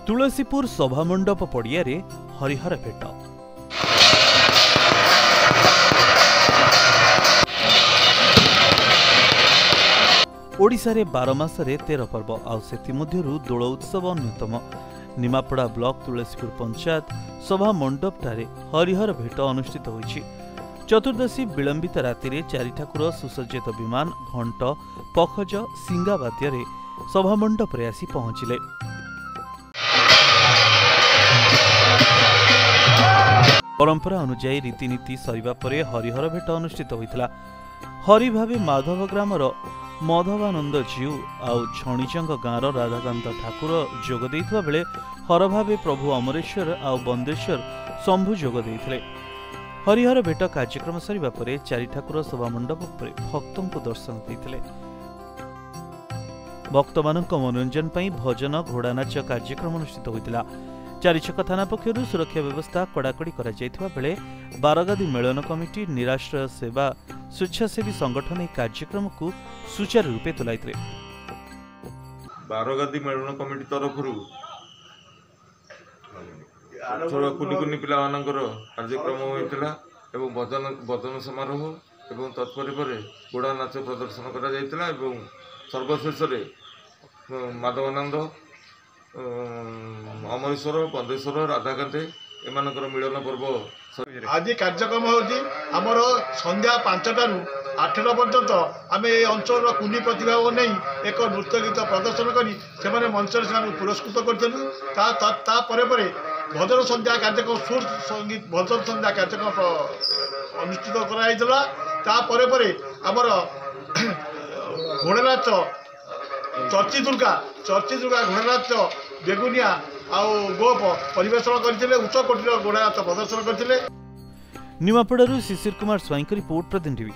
तुलसीपुर सभामंडप पड़िया रे हरिहर भेट। ओडिशा रे 12 मासरे 13 पर्व आउ सेतिमध्यरु दोल उत्सव अन्यतम। निमापड़ा ब्लॉक तुलसीपुर पंचायत सभा मंडप ठारे हरिहर भेट अनुष्ठित होइछि। चतुर्दशी विलंबित राति रे 4 ठाकुर सुसज्जित विमान घंट पखज सिंगाबाद्य रे सभा मंडप रे आसी पहुंचिले। परंपरा अनुसार रीतिनीति सरिबा परे हरिहर भेट अनुष्ठित होइतिला। हरि भावे माधव ग्रामर मधवानंद जीव आउ छणीचंग गाँवर राधाकांत ठाकुर जोग देइथिबा बेले हर भावे प्रभु अमरेश्वर आउ बंदेश्वर शंभु जोग देइथिले। हरिहर भेट कार्यक्रम सरिबा परे 4 ठाकुर सभा मंडप पर भक्तों को दर्शन देइथिले। भक्तमानक मनोरंजन पई भजन घोड़ा नाच कार्यक्रम अनुष्ठित होइतिला। चारिछक थाना पक्षर सुरक्षा व्यवस्था कड़ाकड़ी करा जायथिबा बेले बारगादी मेलन कमिटी निराश्रय सेवा स्वेच्छासेवी संगठन ए कार्यक्रम को सुचारू रूपे तुलाइथिले। बारगादी मेलन कमिटी तरफ कुनी कुनी पिला मानकर कार्यक्रम होइतिला एवं भजन समारोह एवं तत्परे घोड़ा नाच प्रदर्शन करा जायतिला एवं सर्वशेष रे माधवानंद अमरेश्वर बंदेश्वर राधाकांत एमानकर मिलन पर्व आज कार्यक्रम होची आमर संध्या 5टा रु 8टा पर्यंत आम ए अंचल कुनी प्रतिभा नहीं एक नृत्य गीत प्रदर्शन करी से मंच पुरस्कृत करें भजन संध्या कार्यक्रम सुर संगीत भजन संध्या कार्यक्रम अनुष्ठित कराई आमर घोड़ा नाच चर्ची दुर्गा घोड़ा नाच बेगुनिया आउ गोप परिवेषण करथिले उच्च कोटीर घोड़ा नाच प्रदर्शन करथिले। निमापड़ारू शिशिर कुमार स्वाईं रिपोर्ट प्रतिनिधि।